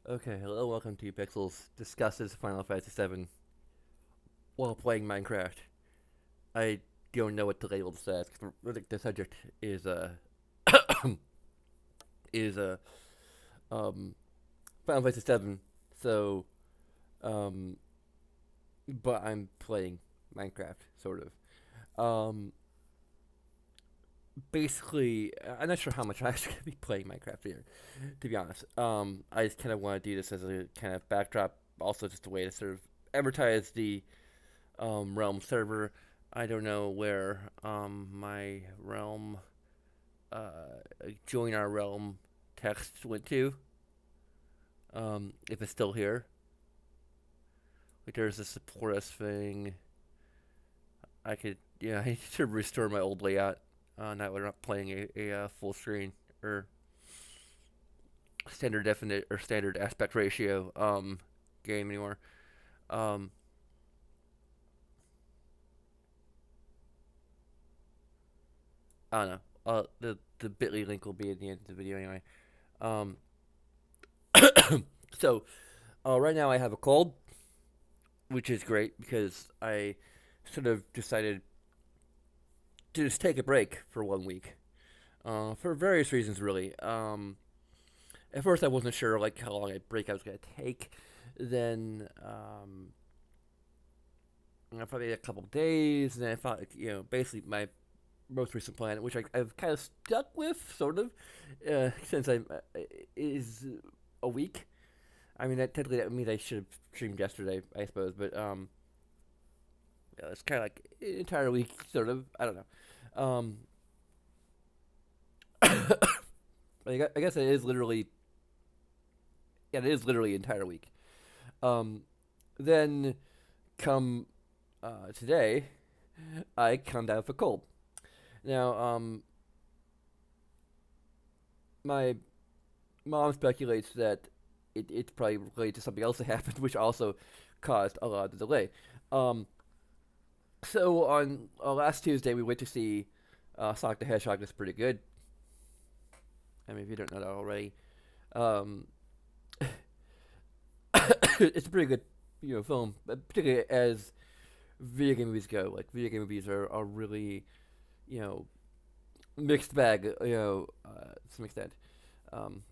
Okay, hello, welcome to Pixels discusses Final Fantasy VII while playing Minecraft. I don't know what to label this as because the subject is is um Final Fantasy VII. So um, but I'm playing Minecraft sort of. Basically, I'm not sure how much I'm actually gonna be playing Minecraft here, to be honest. I just kind of want to do this as a kind of backdrop, also just a way to sort of advertise the Realm server. I don't know where my Realm join our Realm text went to. If it's still here, like there's a support us thing. I could I need to restore my old layout. Now we're not playing a full screen or standard definite or standard aspect ratio game anymore. Um, I don't know. The Bitly link will be at the end of the video anyway. Um, so right now I have a cold, which is great because I sort of decided to just take a break for 1 week. For various reasons, really. At first, I wasn't sure like how long a break I was gonna take. Then, probably a couple of days, and then I thought, basically my most recent plan, which I've kind of stuck with, sort of, since I'm is a week. I mean, technically that means I should have streamed yesterday, I suppose, but it's kind of like an entire week, sort of. I don't know. I guess it is literally, yeah, it is literally an entire week. Um, then come today, I come down with a cold. Now, my mom speculates that it's probably related to something else that happened, which also caused a lot of the delay. Um, so on last Tuesday, we went to see Sonic the Hedgehog. That's pretty good. I mean, if you don't know that already, um, it's a pretty good, film. Particularly as video game movies go. Like video game movies are really, you know, mixed bag. To some extent. Um,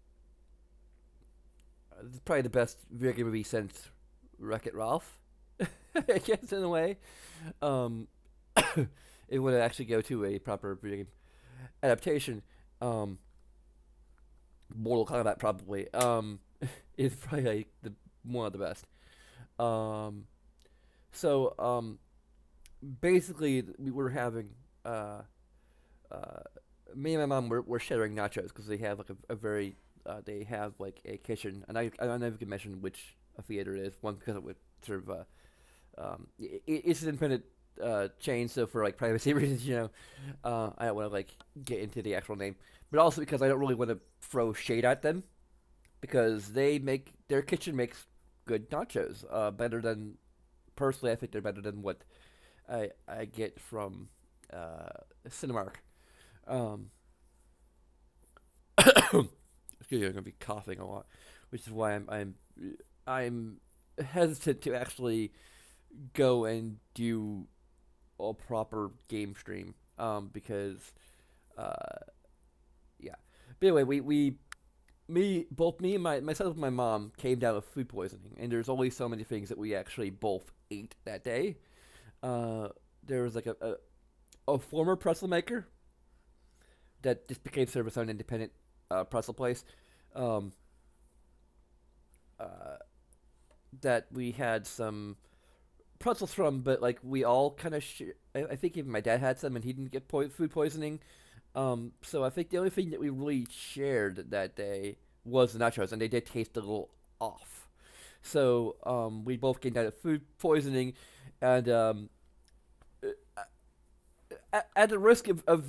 it's probably the best video game movie since Wreck It Ralph. I guess in a way. Um, it would actually go to a proper video game adaptation. Um, Mortal Kombat probably is probably like one of the best. Um, so basically we were having uh, uh, me and my mom were sharing nachos because they have like a very they have like a kitchen, and I don't know if you can mention which theater it is. One because it would sort of it's an independent chain, so for like privacy reasons, I don't want to like get into the actual name, but also because I don't really want to throw shade at them because their kitchen makes good nachos, better than personally I think they're better than what I get from Cinemark. Um, Excuse me, I'm gonna be coughing a lot, which is why I'm hesitant to actually go and do a proper game stream. Because uh, yeah. But anyway, both me and myself and my mom came down with food poisoning, and there's only so many things that we actually both ate that day. Uh, there was like a former pretzel maker that just became sort of its own independent pretzel place. Um, uh, that we had some pretzels from, but like we all kind of, I think even my dad had some, and he didn't get food poisoning. So I think the only thing that we really shared that day was the nachos, and they did taste a little off. So we both gained out of food poisoning, and at the risk of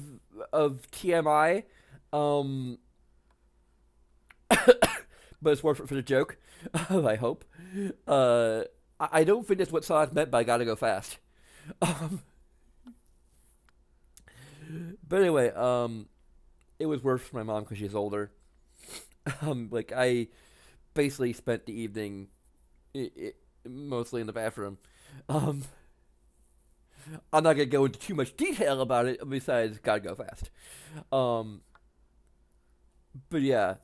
TMI, um, but it's worth it for the joke. I hope. Uh, I don't think that's what Sonic meant by "gotta go fast." Um, but anyway, it was worse for my mom because she's older. Like basically spent the evening mostly in the bathroom. Um, I'm not gonna go into too much detail about it. Besides, gotta go fast. Um, but yeah.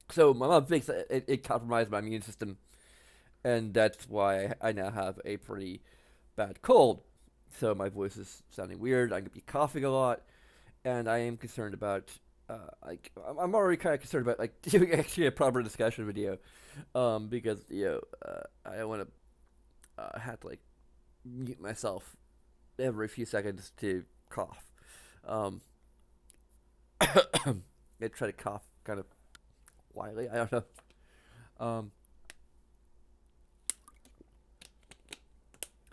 So my mom thinks that it compromised my immune system, and that's why I now have a pretty bad cold. So my voice is sounding weird. I'm gonna be coughing a lot, and I am concerned about. I'm already kind of concerned about like doing actually a proper discussion video, because I don't want to have to like mute myself every few seconds to cough. Um, I try to cough kind of quietly. I don't know. Um,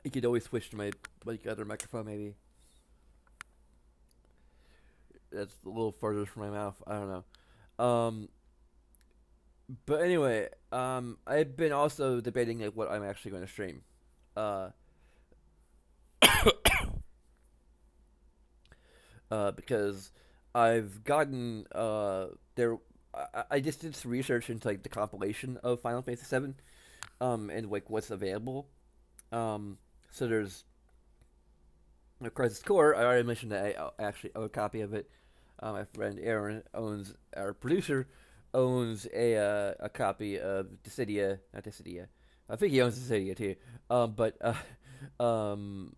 you could always switch to my like other microphone maybe. That's a little further from my mouth. I don't know. But anyway, I've been also debating like what I'm actually going to stream. Uh, because I've gotten there. I just did some research into like the compilation of Final Fantasy VII, and like what's available. So there's Crisis Core. I already mentioned that I actually own a copy of it. My friend Aaron owns, our producer, owns a copy of Dissidia, not Dissidia. I think he owns Dissidia too. But um,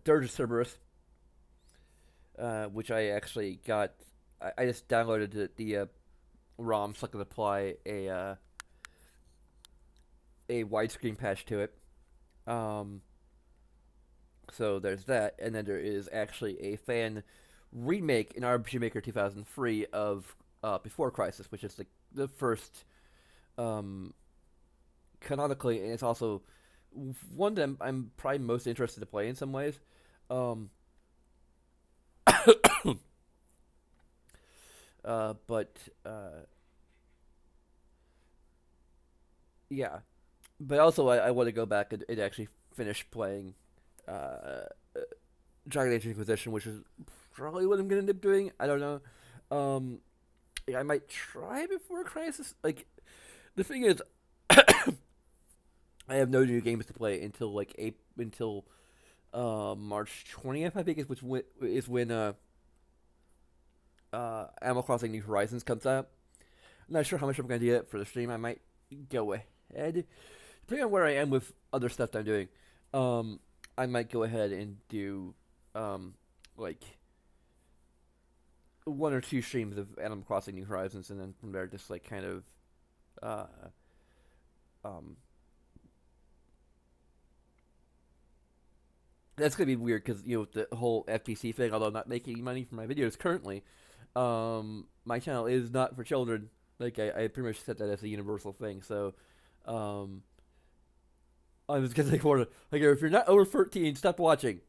Dirge of Cerberus, which I actually got. I just downloaded the ROM so I could apply a widescreen patch to it. Um, so there's that, and then there is actually a fan remake in RPG Maker 2003 of Before Crisis, which is the first um, canonically, and it's also one that I'm probably most interested to play in some ways. Um, but yeah, but also I want to go back and actually finish playing uh, Dragon Age Inquisition, which is probably what I'm gonna end up doing. I don't know. Um, I might try Before Crisis. Like the thing is, I have no new games to play until until March 20th. I think is when Animal Crossing New Horizons comes out. I'm not sure how much I'm gonna do it for the stream. I might go ahead, depending on where I am with other stuff that I'm doing. Um, I might go ahead and do like one or two streams of Animal Crossing New Horizons, and then from there just like kind of uh um that's gonna be weird because the whole FTC thing. Although I'm not making any money from my videos currently, my channel is not for children. Like I pretty much set that as a universal thing. So, um, I was gonna like order like if you're not over 13, stop watching.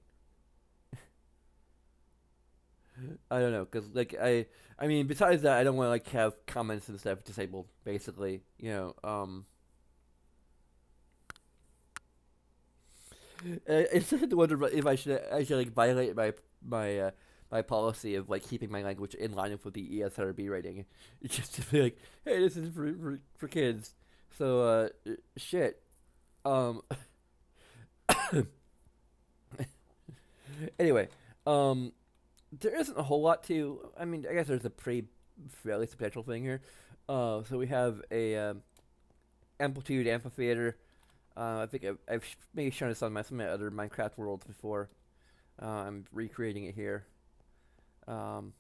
I don't know because I mean besides that I don't want to like have comments and stuff disabled. Basically, I started to wonder if I should like violate my policy of like keeping my language in line with the ESRB rating. It's just to be like, hey, this is for kids. So shit. Um. Anyway, um, there isn't a whole lot to. I mean, I guess there's a pretty fairly substantial thing here. So we have a amplitude amphitheater. I think I've maybe shown this on some of my other Minecraft worlds before. I'm recreating it here. Um,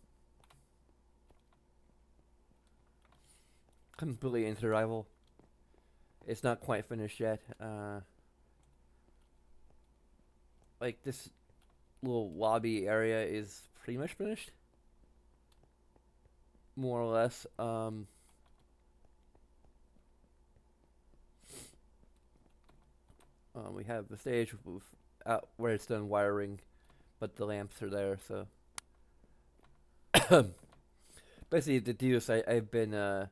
Completely into rival. It's not quite finished yet. Like this little lobby area is pretty much finished, more or less. We have the stage out where it's done wiring, but the lamps are there. So basically, the Deus, I've been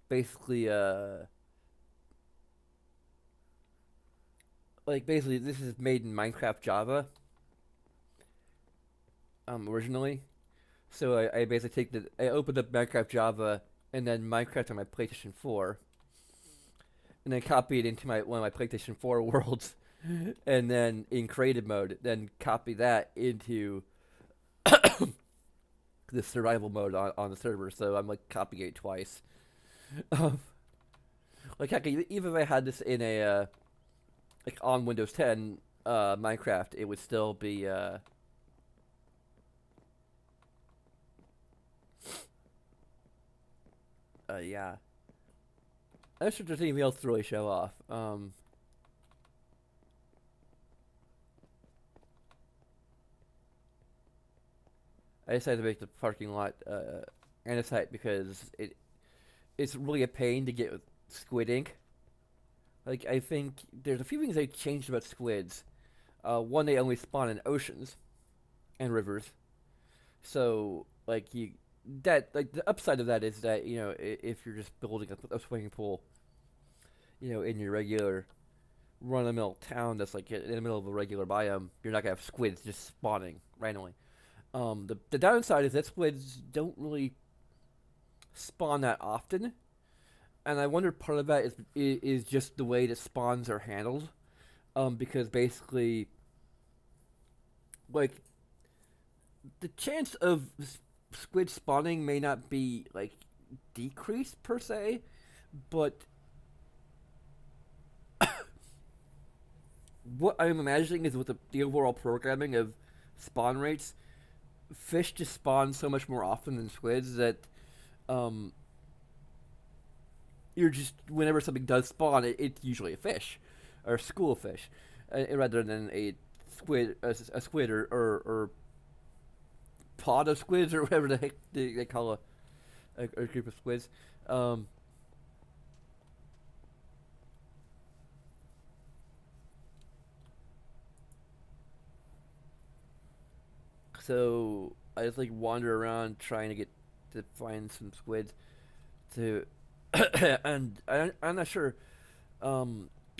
basically like basically this is made in Minecraft Java, originally. So I basically I opened up Minecraft Java and then Minecraft on my PlayStation 4, and then copy it into my one of my PlayStation 4 worlds, and then in creative mode, then copy that into the survival mode on the server. So I'm like copying it twice. Um, like heck, even if I had this in a like on Windows 10 Minecraft, it would still be yeah. I'm not sure if there's anything else to really show off. I decided to make the parking lot andesite because it's really a pain to get squid ink. Like I think there's a few things they changed about squids. One, they only spawn in oceans and rivers. So like you that like the upside of that is that if you're just building a swimming pool, in your regular run of the mill town that's like in the middle of a regular biome, you're not gonna have squids just spawning randomly. The downside is that squids don't really spawn that often, and I wonder part of that is just the way that spawns are handled. Because basically, like the chance of squid spawning may not be like decreased per se, but what I'm imagining is with the overall programming of spawn rates, fish just spawn so much more often than squids that um, you're just whenever something does spawn, it's usually a fish or a school of fish, rather than a squid or pod of squids or whatever the heck they call a group of squids. Um, so I just like wander around trying to find some squids to, and I'm not sure.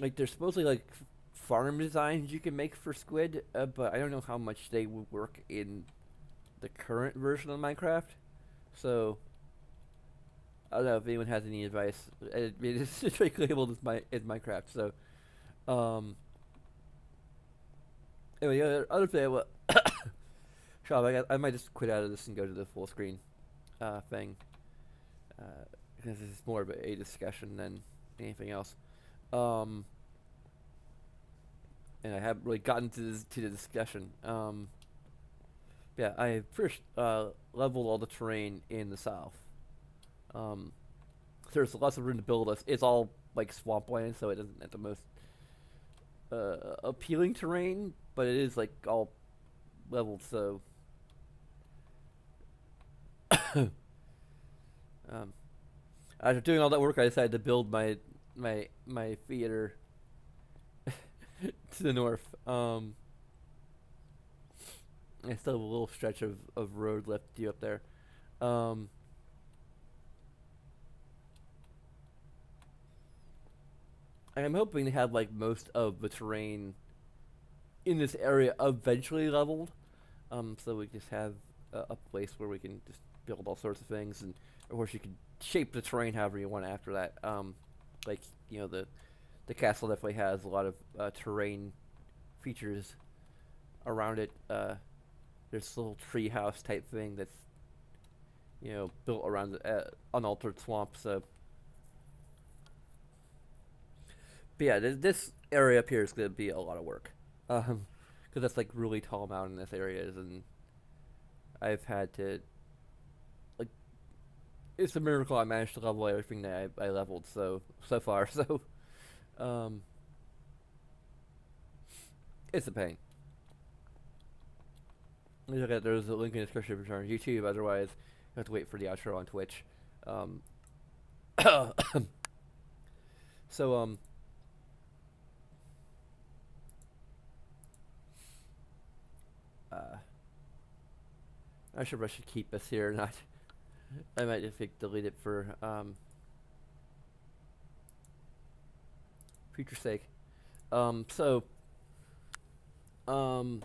Like there's supposedly like farm designs you can make for squid, but I don't know how much they would work in the current version of Minecraft. So I don't know if anyone has any advice. I mean, it's very labeled as Minecraft. So anyway, the other thing, well, Shop, I might just quit out of this and go to the full screen thing because this is more of a discussion than anything else. Um, and I haven't really gotten to the discussion. Yeah, I first leveled all the terrain in the south. Um, there's lots of room to build. It's all like swampland, so it isn't at the most appealing terrain, but it is like all leveled. So um, after doing all that work, I decided to build my theater to the north. I still have a little stretch of road left to do up there. Um, I'm hoping to have like most of the terrain in this area eventually leveled, so we just have a place where we can just build all sorts of things, and of course you can shape the terrain however you want after that. Like the castle definitely has a lot of terrain features around it. There's this little tree house type thing that's built around the unaltered swamp. So, but yeah, this area up here is gonna be a lot of work, because that's like really tall mountainous areas, and I've had to like it's a miracle I managed to level everything that I leveled so far. So, um, it's a pain. Look at there's a link in the description if you're on YouTube. Otherwise, you have to wait for the outro on Twitch. Um, so I'm not sure if I should keep this here or not. I might just delete it for future's sake. So um,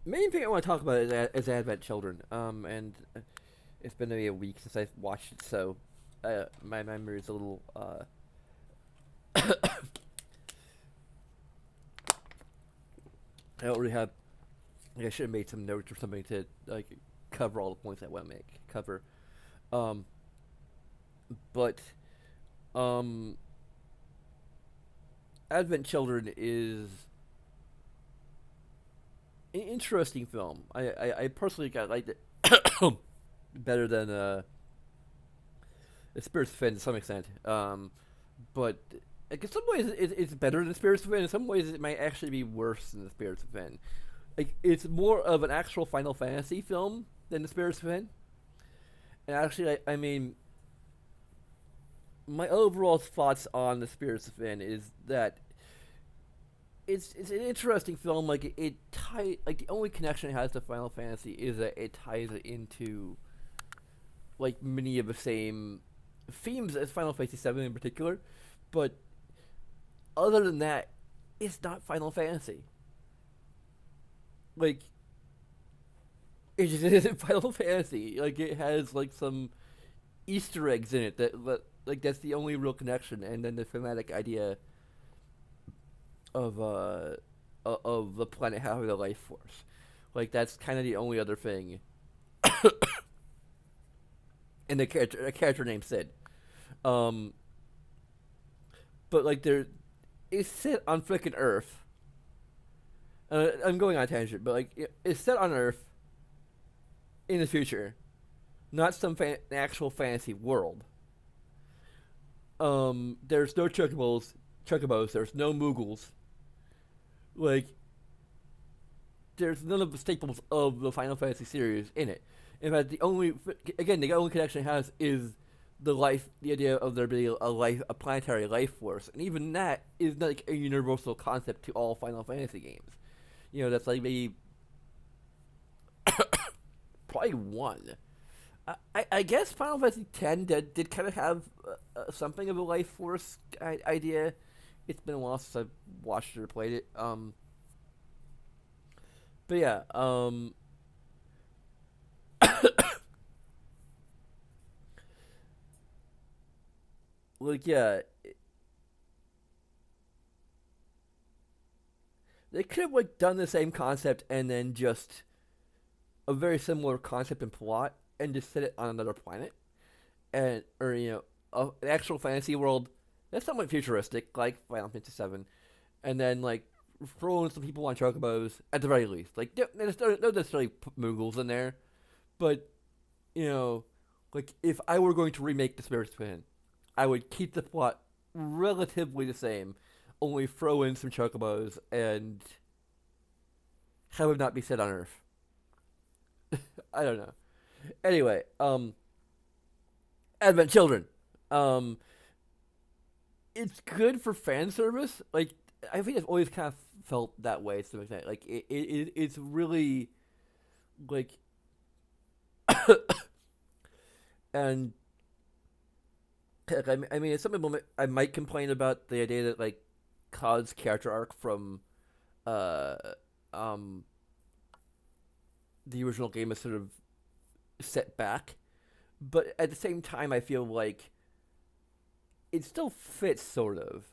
Main thing I want to talk about is Advent Children. And it's been maybe a week since I watched it, so my memory is a little. I don't really have. Like, I should have made some notes or something to like cover all the points I want to make. Cover. Um, but um, Advent Children is an interesting film. I personally got liked it better than The Spirits of Finn to some extent. But like in some ways it's better than Spirits of Finn. In some ways it might actually be worse than The Spirits of Finn. Like it's more of an actual Final Fantasy film than The Spirits of Finn. And actually, I mean, my overall thoughts on The Spirits of Finn is that it's an interesting film. Like like the only connection it has to Final Fantasy is that it ties it into like many of the same themes as Final Fantasy VII in particular, but other than that, it's not Final Fantasy. Like it just isn't Final Fantasy. Like it has like some Easter eggs in it that like that's the only real connection, and then the thematic idea of of the planet having a life force. Like that's kind of the only other thing. And a character named Sid. Um, but like there, it's set on frickin' Earth. I'm going on a tangent, but like it's set on Earth in the future, not some actual fantasy world. There's no chocobos. There's no Moogles. Like there's none of the staples of the Final Fantasy series in it. In fact, the only connection it has is the idea of there being a planetary life force, and even that is not like a universal concept to all Final Fantasy games. You know, that's like maybe probably one. I guess Final Fantasy X did kind of have something of a life force idea. It's been a while since I've watched it or played it. But yeah, like yeah, they could have like done the same concept and then just a very similar concept and plot and just set it on another planet and or an actual fantasy world that's somewhat futuristic like Final Fantasy VII, and then like throw in some people on chocobos at the very least. Like don't necessarily put Moogles in there, but you know, like if I were going to remake the Spirit Twin, I would keep the plot relatively the same, only throw in some chocobos and have it not be set on Earth. I don't know. Anyway, Advent Children. Um, it's good for fan service. Like I think I've always kind of felt that way to some extent. Like it's really like and I mean, at some moment I might complain about the idea that like Cod's character arc from uh um the original game is sort of set back, but at the same time I feel like it still fits sort of.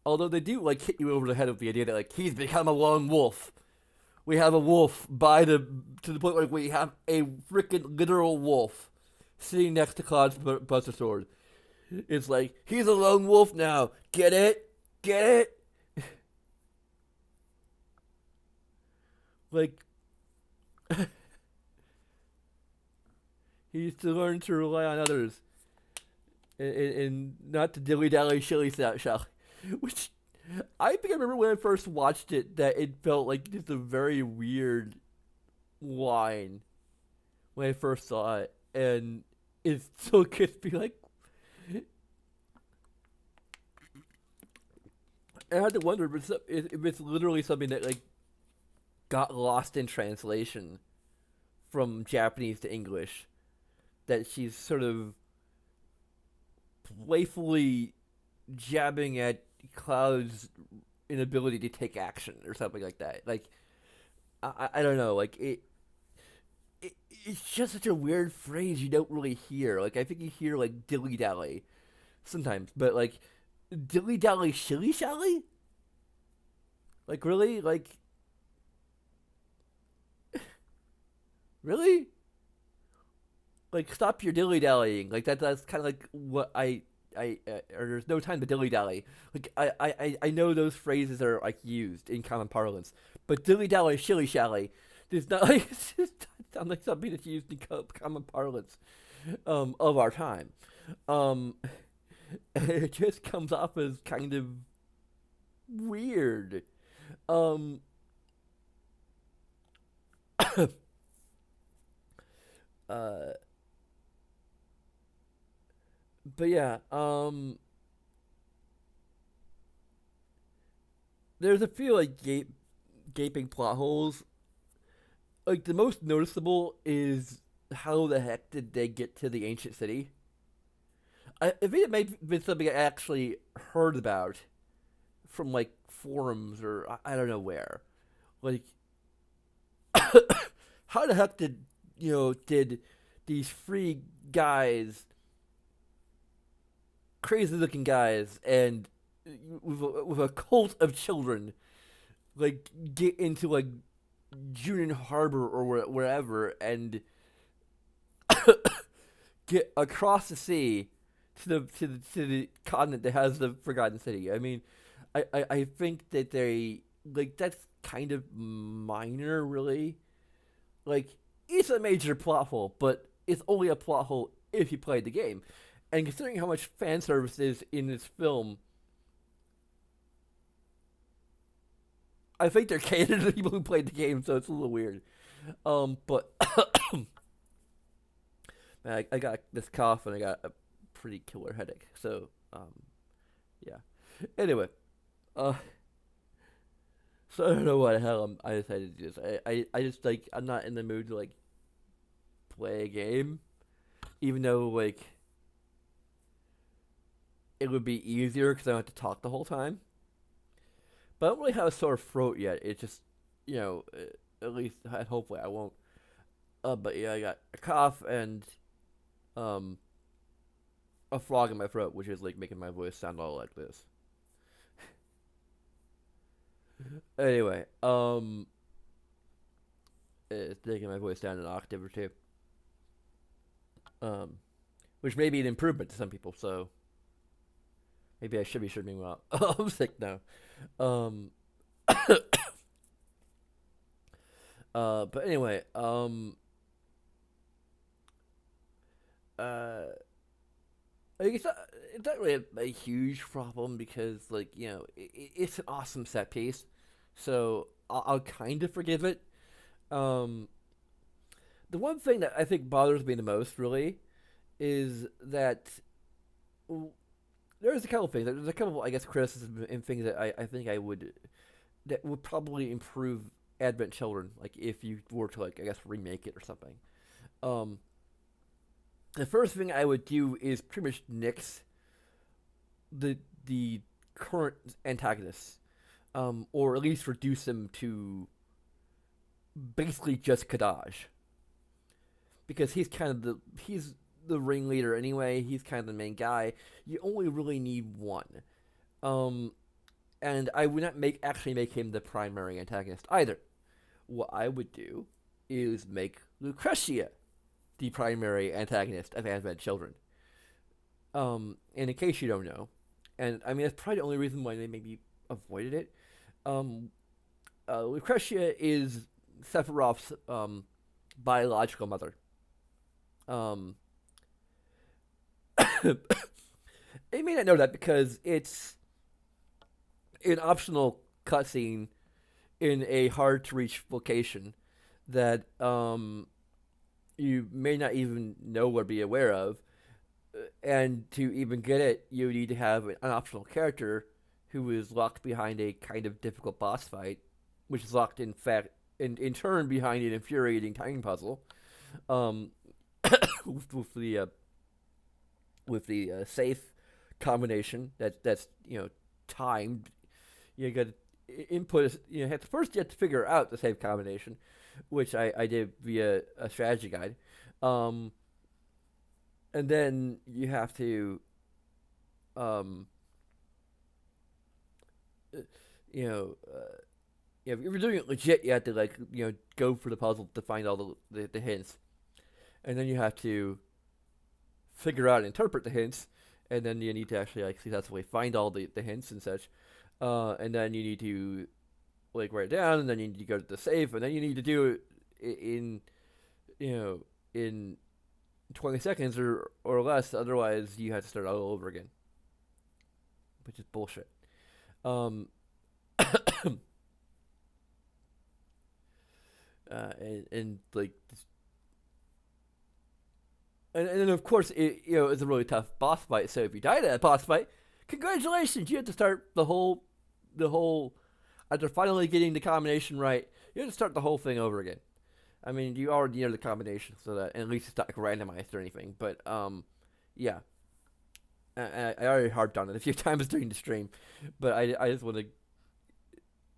Although they do like hit you over the head with the idea that like he's become a lone wolf. We have a wolf by the to the point where we have a freaking literal wolf sitting next to Cloud's Buster Sword. It's like he's a lone wolf now. Get it? Get it? Like he needs to learn to rely on others and not to dilly dally shilly shally. Which I think I remember when I first watched it that it felt like just a very weird line when I first saw it, and it still gets me like. I had to wonder if it's literally something that like got lost in translation from Japanese to English. That she's sort of playfully jabbing at Cloud's inability to take action or something like that. Like I don't know, like it's just such a weird phrase you don't really hear. Like I think you hear like dilly dally sometimes, but like dilly dally shilly shally, like really, like really, like stop your dilly dallying. Like that's kind of like what or there's no time to dilly dally. Like I know those phrases are like used in common parlance, but dilly dally shilly shally does not like it's just sound like something that's used in common parlance of our time. Um, it just comes off as kind of weird. Um, uh, but yeah, there's a few like gaping plot holes. Like the most noticeable is how the heck did they get to the ancient city? I think it may have been something I actually heard about from like forums or I don't know where. Like, how the heck did did these three guys, crazy looking guys, and with a cult of children, like get into like Junin Harbor or wherever and get across the sea to the continent that has the Forgotten City. I mean, I think that they like that's kind of minor, really. Like it's a major plot hole, but it's only a plot hole if you played the game. And considering how much fan service is in this film, I think they're catered to people who played the game, so it's a little weird. But man, I got this cough and I got a pretty killer headache. So, yeah. Anyway, uh, so I don't know why the hell I decided to do this. I just like I'm not in the mood to like play a game, even though like it would be easier because I don't have to talk the whole time. But I don't really have a sore throat yet. It's just you know, at least hopefully I won't. But yeah, I got a cough and um a frog in my throat, which is like making my voice sound all like this. Anyway, it's making my voice down an octave or two. Um, which may be an improvement to some people. So maybe I should be shooting well. I'm sick now. Um, but anyway, uh, like it's not really a huge problem because like it's an awesome set piece, so I'll kind of forgive it. Um, the one thing that I think bothers me the most really is that there's a couple things. There's a couple, I guess, criticisms and things that I think I would that would probably improve Advent Children, like if you were to like I guess remake it or something. Um, the first thing I would do is pretty much nix the current antagonists, or at least reduce them to basically just Kadaj, because he's the ringleader anyway. He's kind of the main guy. You only really need one. Um, and I would not make him the primary antagonist either. What I would do is make Lucretia the primary antagonist of Advent Children. And in case you don't know, and I mean that's probably the only reason why they maybe avoided it. Um, Lucretia is Sephiroth's biological mother. Um, you may not know that because it's an optional cutscene in a hard to reach location that you may not even know or be aware of. And to even get it, you need to have an optional character who is locked behind a kind of difficult boss fight, which is locked in fact in turn behind an infuriating timing puzzle. Um, with the safe combination that's timed. You got input is, have to first you have to figure out the save combination, which I did via a strategy guide, um, and then you have to um, uh, you know. If you're doing it legit, you have to like go for the puzzle to find all the hints, and then you have to figure out and interpret the hints, and then you need to actually like successfully find all the hints and such, and then you need to like write it down, and then you need to go to the safe, and then you need to do it in you know in 20 seconds or less. Otherwise, you have to start all over again, which is bullshit. Um, and like and then of course it's a really tough boss fight. So if you die to that boss fight, congratulations, you have to start the whole after finally getting the combination right. You have to start the whole thing over again. I mean, you already know the combination, so that at least it's not like randomized or anything. But yeah, I already harped on it a few times during the stream, but I just want to.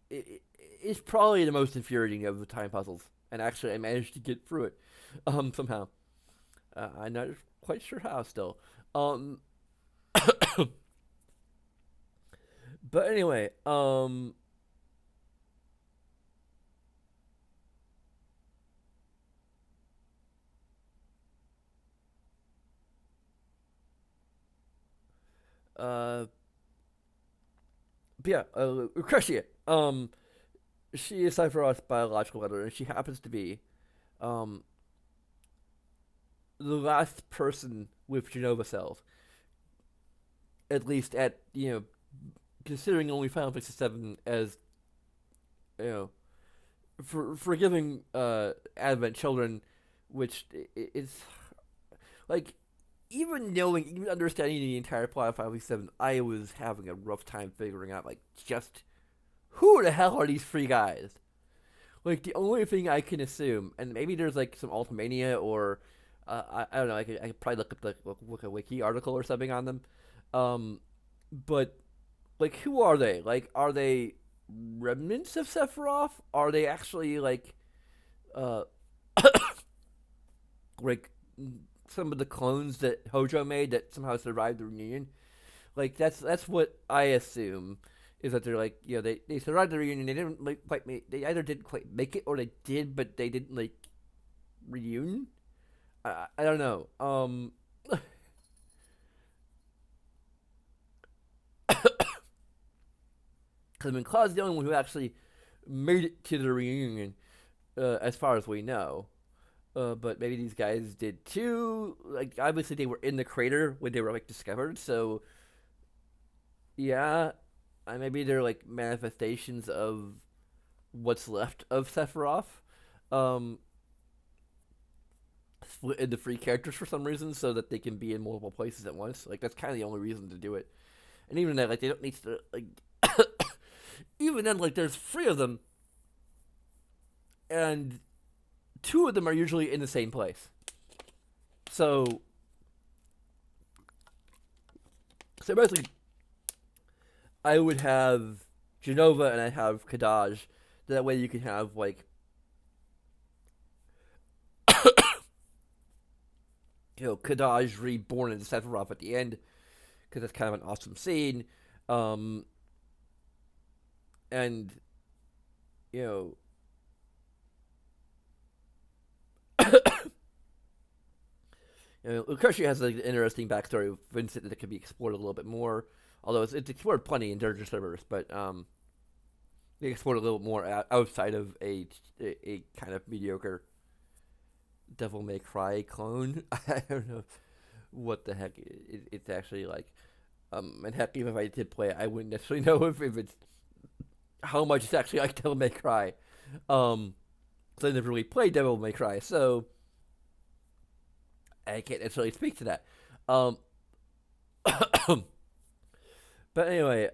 It's probably the most infuriating of the time puzzles, and actually I managed to get through it, somehow. I'm not quite sure how still. Um, but anyway, uh, but yeah, Lucretia. She is Sephiroth's biological mother, and she happens to be um the last person with Genova cells, at least at considering only Final Fantasy VII as you know for giving Advent children, which is like even understanding the entire plot of Final Fantasy VII, I was having a rough time figuring out like just who the hell are these three guys. Like the only thing I can assume, and maybe there's like some Ultimania or I don't know. I could probably look up look a wiki article or something on them. Um, but like, who are they? Like, are they remnants of Sephiroth? Are they actually uh like some of the clones that Hojo made that somehow survived the reunion? Like that's what I assume is that they're like they survived the reunion. They didn't like quite make. They either didn't quite make it or they did, but they didn't like reunion. I don't know. Because I mean, Claude's the only one who actually made it to the reunion, as far as we know. But maybe these guys did too. Like, obviously, they were in the crater when they were like discovered. So yeah, maybe they're like manifestations of what's left of Sephiroth. Um, Split into three characters for some reason, so that they can be in multiple places at once. Like that's kind of the only reason to do it. And even then, like they don't need to like. Even then, like there's three of them, and two of them are usually in the same place. So, so basically, I would have Genova and I have Kadaj. That way, you can have like Kadaj reborn into Sephiroth at the end because that's kind of an awesome scene. Um, and you know, Lucretia has like, an interesting backstory of Vincent that can be explored a little bit more. Although it's explored plenty in Dirge servers, but they explored a little more outside of a kind of mediocre Devil May Cry clone. I don't know what the heck it's actually like. And heck, even if I did play it, I wouldn't necessarily know if it's how much it's actually like Devil May Cry. So I never really played Devil May Cry, so I can't necessarily speak to that. Um, but anyway,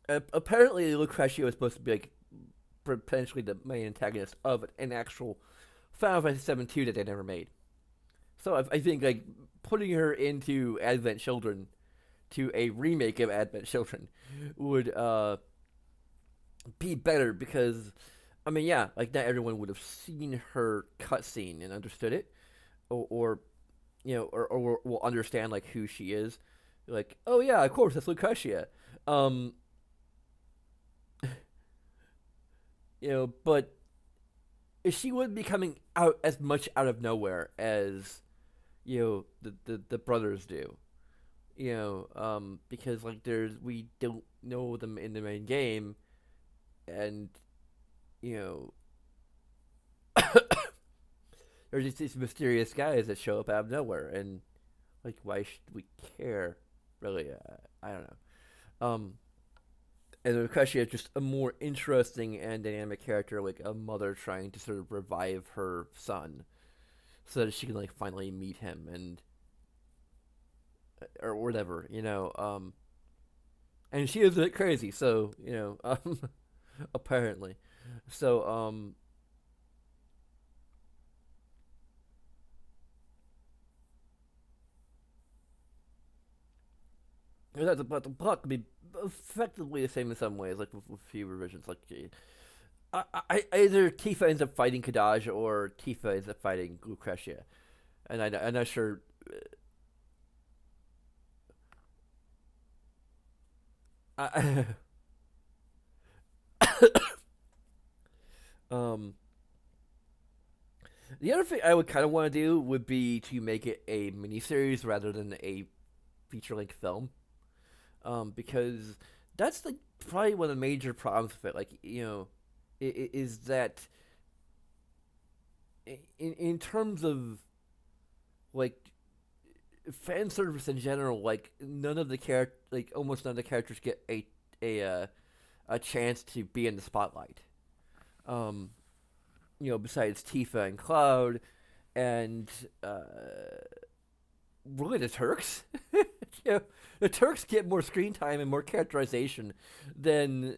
apparently Lucretia was supposed to be like potentially the main antagonist of an actual Final Fantasy 7 2 that they never made. So I think like putting her into Advent Children to a remake of Advent Children would be better because, I mean, yeah, like not everyone would have seen her cutscene and understood it, or or will understand like who she is. Like, oh yeah, of course that's Lucasia. Um, but she wouldn't be coming out as much out of nowhere as the brothers do. Because like we don't know them in the main game, and you know there's just these mysterious guys that show up out of nowhere, and like why should we care? Really, I don't know. And Lucasia is just a more interesting and dynamic character, like a mother trying to sort of revive her son so that she can like finally meet him and or whatever, and she is a bit crazy, so apparently, so but the plot could be effectively the same in some ways, like with a few revisions. Like, either Tifa ends up fighting Kadaj or Tifa ends up fighting Lucretia, and I'm not sure. I, um, the other thing I would kind of want to do would be to make it a miniseries rather than a feature length film, because that's like probably one of the major problems with it. Like, is that in terms of like fan service in general, like almost none of the characters get a a chance to be in the spotlight. Um, besides Tifa and Cloud, and really the Turks. The Turks get more screen time and more characterization than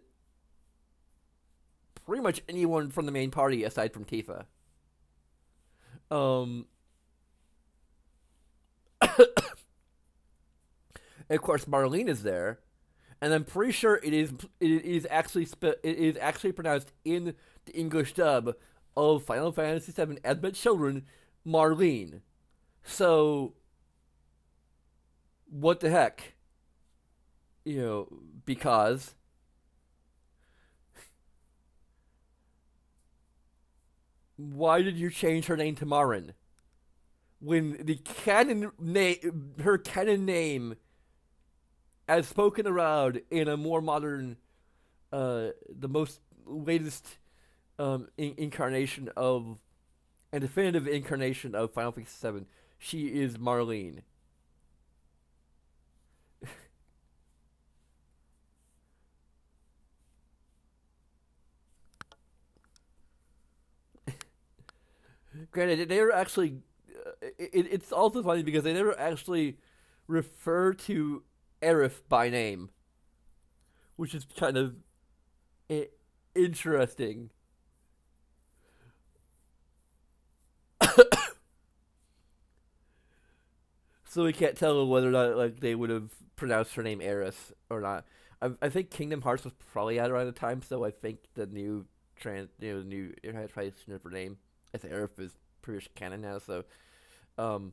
pretty much anyone from the main party aside from Tifa. Um, and of course, Marlene is there, and I'm pretty sure it is actually pronounced in the English dub of Final Fantasy VII Advent Children, Marlene. So what the heck? Because why did you change her name to Marin when her canon name, as spoken around in a more modern, the most latest incarnation of and definitive incarnation of Final Fantasy VII, she is Marlene. Granted, they were actually. It's also funny because they never actually refer to Aerith by name, which is kind of interesting. So we can't tell whether or not like they would have pronounced her name Aerith or not. I think Kingdom Hearts was probably out around the time, so I think the new translation of her name as Aerith is pretty much canon now. So um,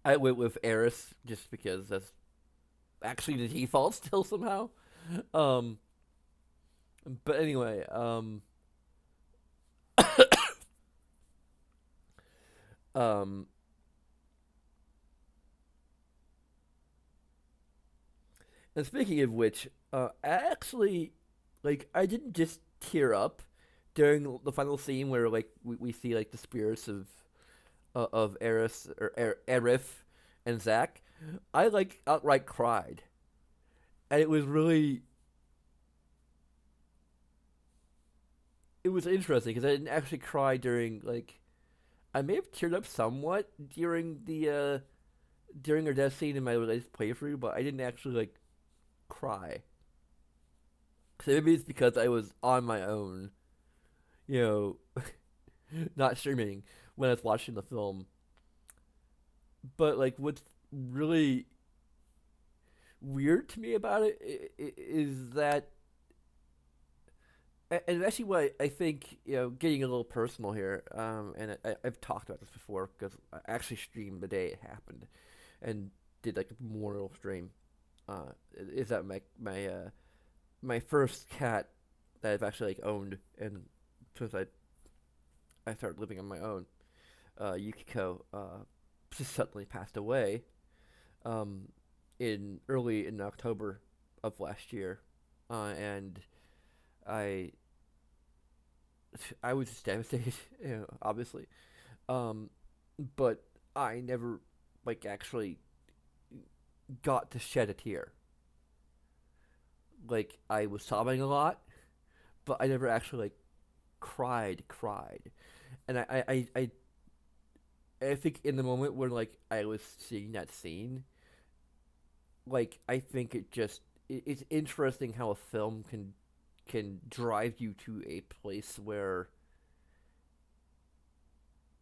I went with Aerith just because that's actually the default still somehow. Um, but anyway, um, and speaking of which, actually, like I didn't just tear up during the final scene where like we see like the spirits of Eris or Aerith and Zack. I like outright cried, and it was interesting because I didn't actually cry during like I may have teared up somewhat during her death scene in my latest playthrough, but I didn't actually like cry. So maybe it's because I was on my own, you know, not streaming when I was watching the film. But like, what's really weird to me about it is that, and actually, what I think, getting a little personal here, and I've talked about this before because I actually streamed the day it happened, and did like a memorial stream. Is that my first cat that I've actually like owned, and since I started living on my own, Yukiko, just suddenly passed away, um, in October of last year, and I I was just devastated, obviously. Um, but I never like actually got to shed a tear. Like I was sobbing a lot, but I never actually like cried. And I think in the moment when like I was seeing that scene, like I think it's interesting how a film can drive you to a place where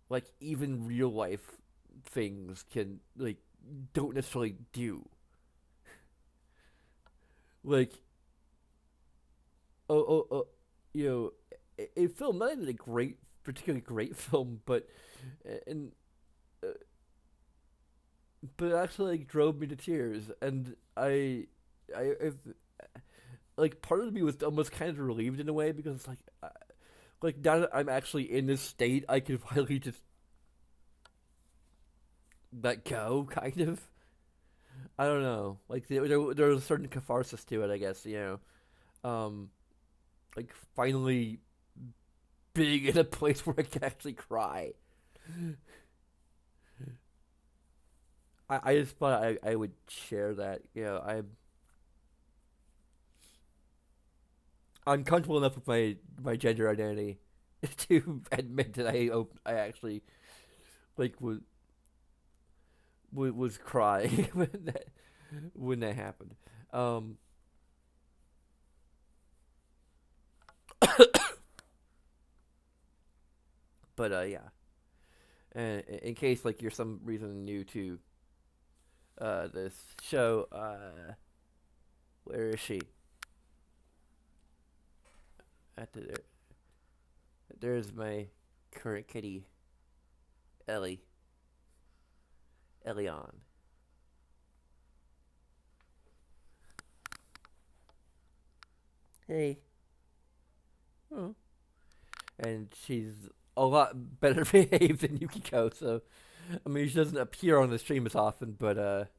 like even real life things can like don't necessarily do. Like oh you know a film, not even a great particularly great film, and uh, but it actually like drove me to tears, and if like part of me was almost kind of relieved in a way because like now that I'm actually in this state, I can finally just let go, kind of. I don't know. Like there was a certain catharsis to it, I guess. Um, like finally being in a place where I can actually cry. I just thought I would share that. I'm comfortable enough with my gender identity to admit that I actually like was crying when that happened. Um, but yeah. And in case like you're some reason new to this show, where is she? At there's my current kitty, Ellie, Elion. Hey. Oh. And she's a lot better behaved than Yukiko. So I mean, she doesn't appear on the stream as often, but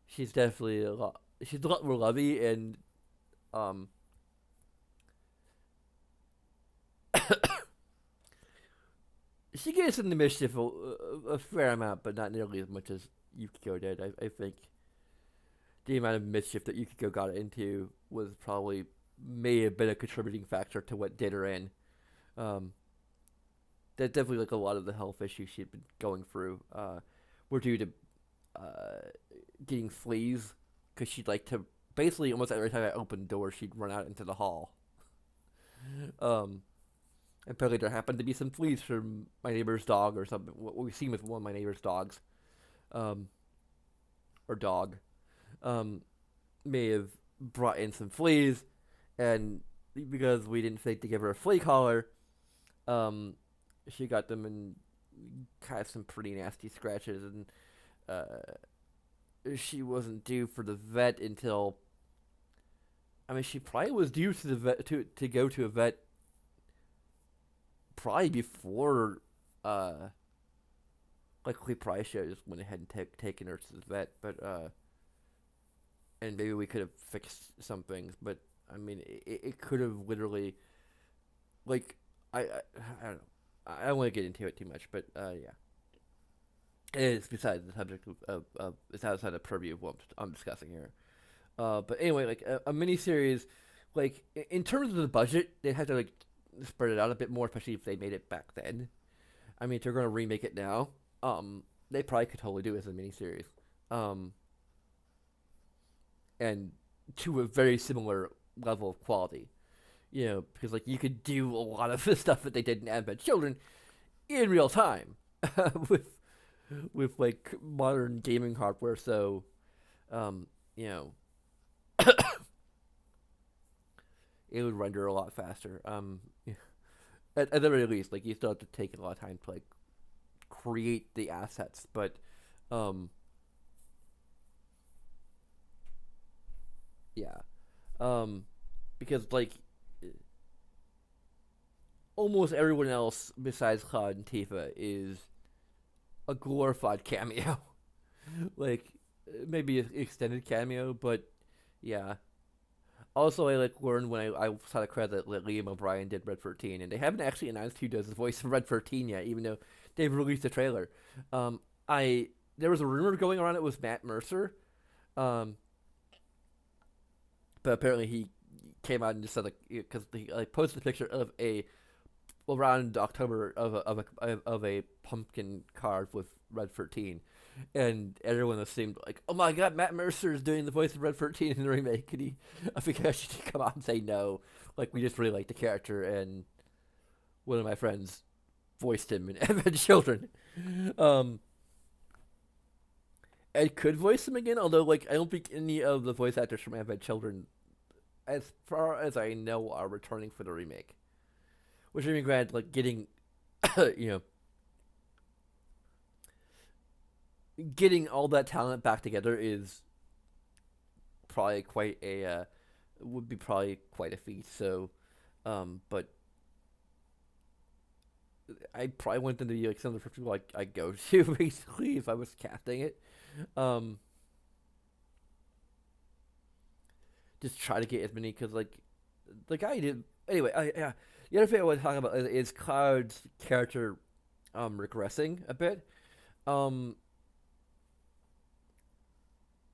she's definitely a lot. She's a lot more lovey, and um, she gets into mischief a fair amount, but not nearly as much as Yukiko did. I think the amount of mischief that Yukiko got into was probably may have been a contributing factor to what did her in. Um, that definitely like a lot of the health issues she'd been going through were due to uh, getting fleas because she'd like to basically almost every time I opened the door she'd run out into the hall. Um, apparently there happened to be some fleas from my neighbor's dog or something. What we've seen with one of my neighbor's dogs, um, or dog, um, may have brought in some fleas, and because we didn't think to give her a flea collar, um, she got them and kind of some pretty nasty scratches, and she wasn't due for the vet until. I mean, she probably was due to the vet to go to a vet probably before like we probably should have just went ahead and taken her to the vet, but and maybe we could have fixed some things, but I mean, it could have literally like I don't know. I don't want to get into it too much, but yeah, it's beside the subject of it's outside the purview of what I'm discussing here. But anyway, like a miniseries, like in terms of the budget, they had to like spread it out a bit more, especially if they made it back then. I mean, if they're gonna remake it now, they probably could totally do it as a miniseries, um, and to a very similar level of quality. Because like you could do a lot of the stuff that they did in Advent Children in real time with with like modern gaming hardware. So, um, you know, it would render a lot faster. At the very least, like you still have to take a lot of time to like create the assets, but um, yeah, um, because like almost everyone else besides Cloud and Tifa is a glorified cameo, like maybe an extended cameo, but yeah. Also, I like learned when I saw the credit that Liam O'Brien did Red 13, and they haven't actually announced who does the voice of Red 13 yet, even though they've released a trailer. I There was a rumor going around it was Matt Mercer, um, but apparently he came out and just said like because he like posted a picture of a around October of a pumpkin card with Red 13, and everyone assumed like, oh my god, Matt Mercer is doing the voice of Red 13 in the remake. And I think I should come out and say no. Like we just really like the character, and one of my friends voiced him in Advent Children. Um, I could voice him again, although like I don't think any of the voice actors from Advent Children, as far as I know, are returning for the remake. Which I mean, granted, like getting, you know, getting all that talent back together is probably quite a would be probably quite a feat. So, but I probably want them to be like some of the first people I go to basically if I was casting it. Um, just try to get as many because like the guy did anyway. Yeah. The other thing I want to talk about is Cloud's character regressing a bit. Um,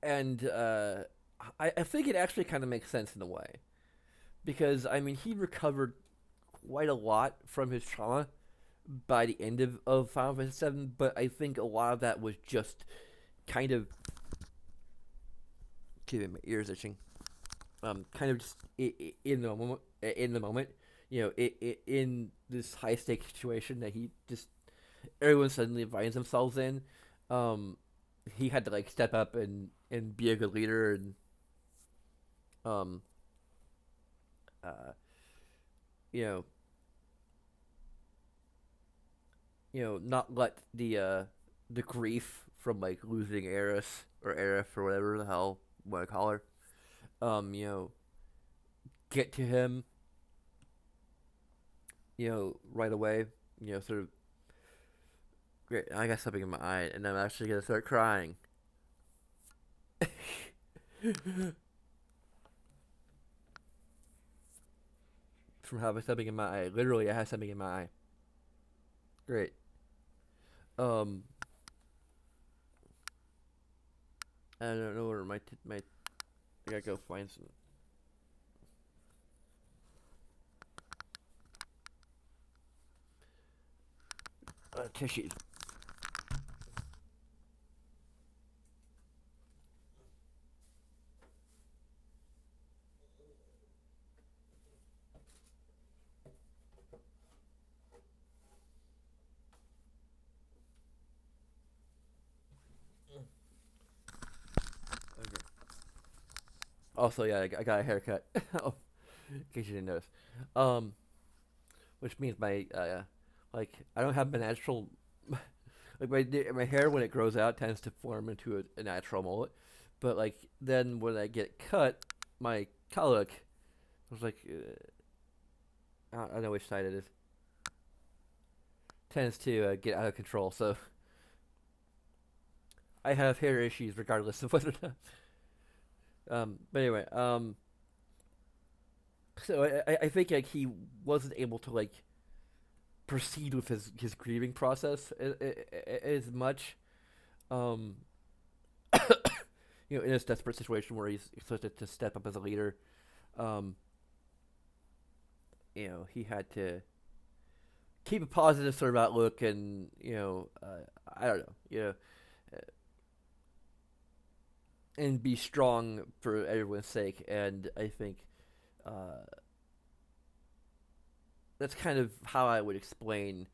and I think it actually kind of makes sense in a way because I mean he recovered quite a lot from his trauma by the end of Final Fantasy VII, but I think a lot of that was just kind of excuse me, my ears itching. Kind of just in the moment, you know, in this high stakes situation that he just everyone suddenly finds themselves in. Um, he had to like step up and be a good leader and um uh you know not let the grief from like losing Eris or Aerith or whatever the hell you want to call her you know get to him right away, sort of great. I got something in my eye and I'm actually gonna start crying. From having something in my eye. Literally, I had something in my eye. Great. Um, I don't know where my. I gotta go find some tissues. Okay. Also, yeah, I got a haircut. Oh, in case you didn't notice. Um, which means my like I don't have my natural like my hair when it grows out tends to form into a natural mullet, but like then when I get cut, my colic was like I don't know which side it is tends to get out of control. So I have hair issues regardless of whether or not. But anyway, so I think like he wasn't able to like proceed with his grieving process as much. Um, in this desperate situation where he's supposed to step up as a leader, um, he had to keep a positive sort of outlook, and I don't know, and be strong for everyone's sake. And I think uh, that's kind of how I would explain.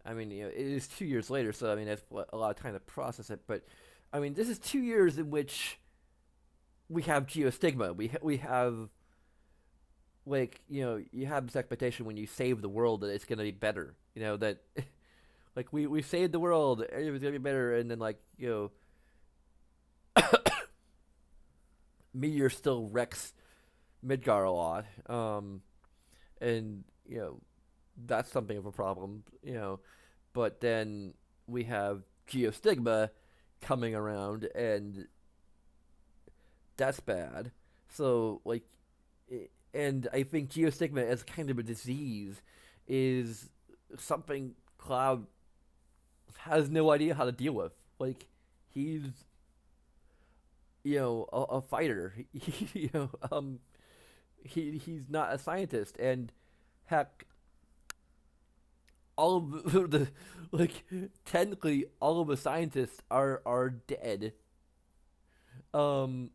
I mean, it is 2 years later, so I mean that's a lot of time to process it. But I mean, this is 2 years in which we have geostigma. We have like you have this expectation when you save the world that it's gonna be better. That like we saved the world, everything's gonna be better, and then like meteor still wrecks Midgar a lot. And that's something of a problem. But then we have geostigma coming around, and that's bad. So like, and I think geostigma as kind of a disease is something Cloud has no idea how to deal with. Like, he's a fighter. He's not a scientist, and heck, all of the like technically all of the scientists are dead. Um,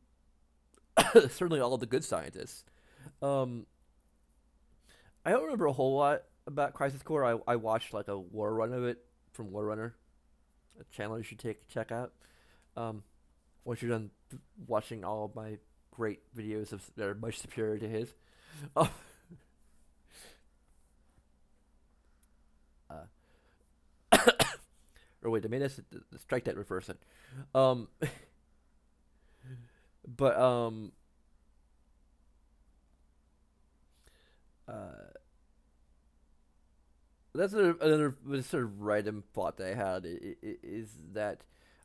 certainly all of the good scientists. Um, I don't remember a whole lot about Crisis Core. I watched like a war run of it from War Runner, a channel you should check out. Um, once you're done watching all of my great videos that are much superior to his. Oh, uh, or wait, I made this strike that reverse it. Um, but uh, that's another sort of random thought that I had is that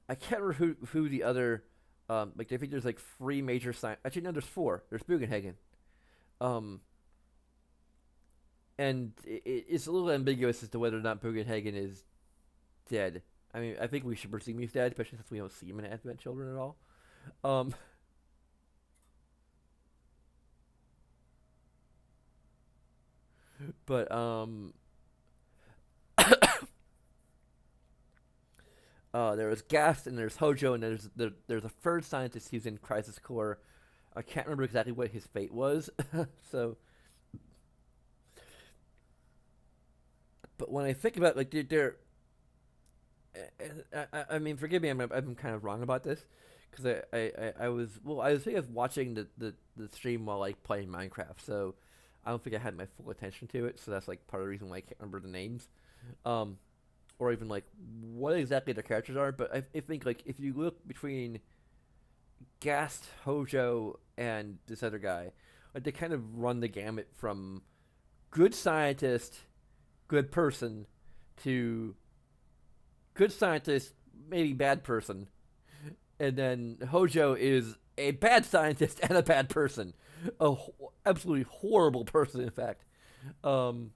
I can't remember who the other like I think there's like three major signs. Actually, no, there's four. There's Bugenhagen. Um, and it's a little ambiguous as to whether or not Bugenhagen is dead. I mean, I think we should presume he's dead, especially since we don't see him in Advent Children at all. Um, but there was Gast and there's Hojo and there's a third scientist who's in Crisis Core. I can't remember exactly what his fate was. So, but when I think about like they're I mean, forgive me, I'm kind of wrong about this because I was I was thinking of watching the stream while like playing Minecraft, so I don't think I had my full attention to it. So that's like part of the reason why I can't remember the names, um, or even like what exactly the characters are. But I think like if you look between Gast, Hojo, and this other guy, like they kind of run the gamut from good scientist, good person, to good scientist, maybe bad person, and then Hojo is a bad scientist and a bad person, absolutely horrible person, in fact. Um,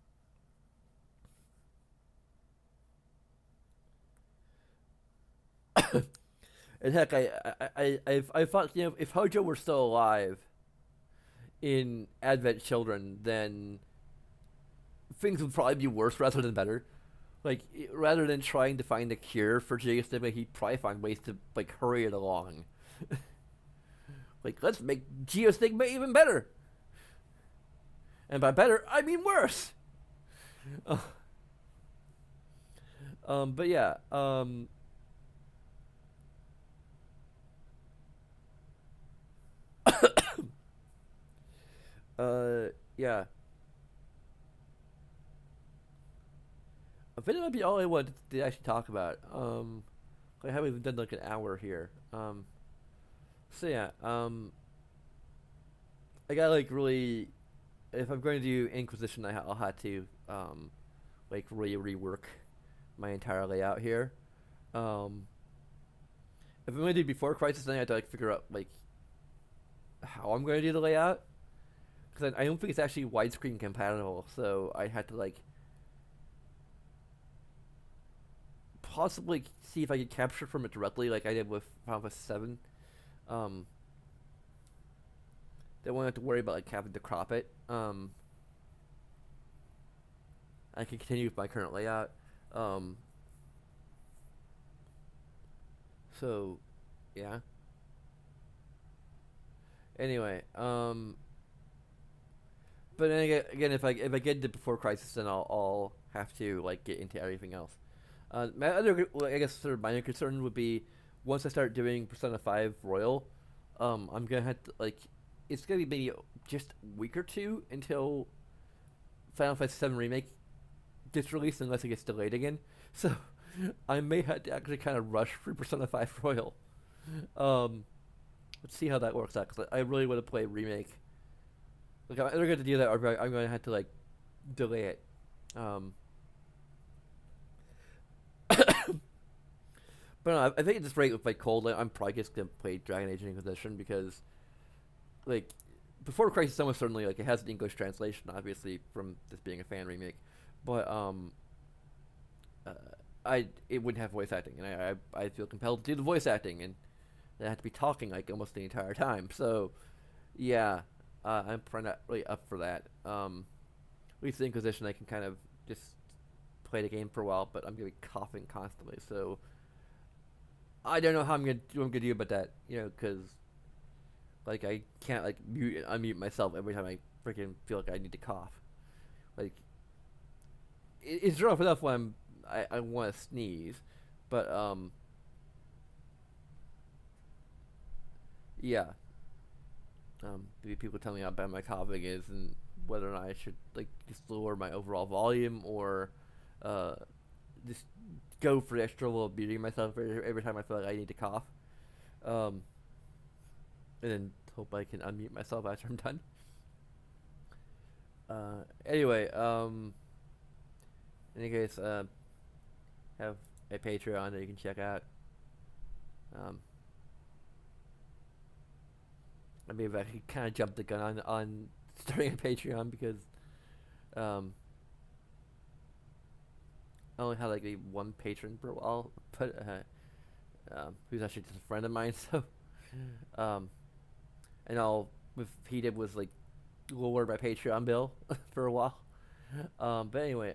and heck, I thought if Hojo were still alive in Advent Children, then things would probably be worse rather than better. Like rather than trying to find a cure for geostigma, he'd probably find ways to like hurry it along. Like let's make geostigma even better, and by better I mean worse. Uh, but yeah, yeah. I think that might be all I wanted to actually talk about. I haven't even done like an hour here. So yeah, I got like really, if I'm going to do Inquisition, I'll have to like really rework my entire layout here. Um, if I'm going to do before Crisis, then I have to like figure out like how I'm going to do the layout because I don't think it's actually widescreen compatible. So I had to like possibly see if I could capture from it directly, like I did with Final Fantasy VII. Um, they won't have to worry about like having to crop it. I can continue with my current layout. Um, so, yeah. Anyway, but then again, if I get into Before Crisis, then I'll have to like get into everything else. My other, I guess, sort of minor concern would be once I start doing Persona 5 Royal, I'm gonna have to like, it's gonna be maybe just a week or two until Final Fantasy VII Remake gets released, unless it gets delayed again. So I may have to actually kind of rush through Persona 5 Royal. Um, let's see how that works out, because I really want to play Remake. Like, I'm either going to do that, or I'm going to have to like delay it. Um, but no, I think at this rate with like Cold, I'm probably just gonna play Dragon Age Inquisition, because like Before Crisis almost certainly like it has an English translation, obviously from this being a fan remake, but uh, it wouldn't have voice acting, and I feel compelled to do the voice acting, and I have to be talking like almost the entire time. So yeah, I'm probably not really up for that. At least the Inquisition, I can kind of just play the game for a while, but I'm gonna be coughing constantly, so I don't know how I'm gonna do about that. Because like I can't like mute and unmute myself every time I freaking feel like I need to cough. Like it's rough enough when I want to sneeze, but yeah. Maybe people tell me how bad my coughing is, and whether or not I should like just lower my overall volume, or uh, just go for the extra little beating myself every time I feel like I need to cough. Um, and then hope I can unmute myself after I'm done. Anyway, in any case, have a Patreon that you can check out. Um, I mean, I kind of jumped the gun on starting a Patreon, because um, I only had like a one patron for a while, but who's actually just a friend of mine. So, um, and all he did was like lower my Patreon bill for a while. But anyway,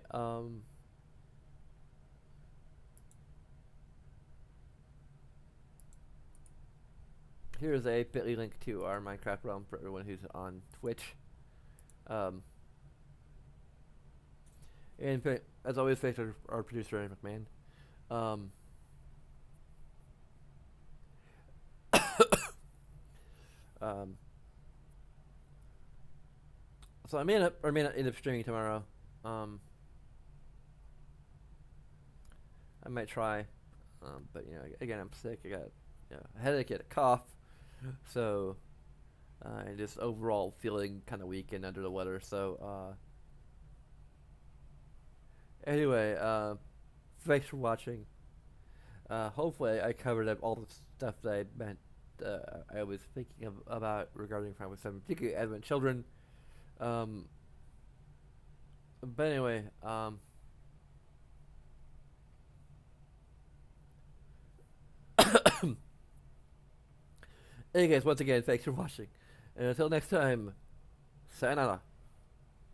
here's a bit.ly link to our Minecraft realm for everyone who's on Twitch. Um, and as always, thanks to our producer, Aaron McMahon. Um, um, so I may not end up streaming tomorrow. Um, I might try, but again, I'm sick. I got a headache, and a cough, so and just overall feeling kind of weak and under the weather. So anyway, thanks for watching. Hopefully, I covered up all the stuff that I meant. I was thinking about regarding Final Fantasy VII, particularly Advent Children. Um, but anyway, hey guys, once again, thanks for watching, and until next time, sayonara.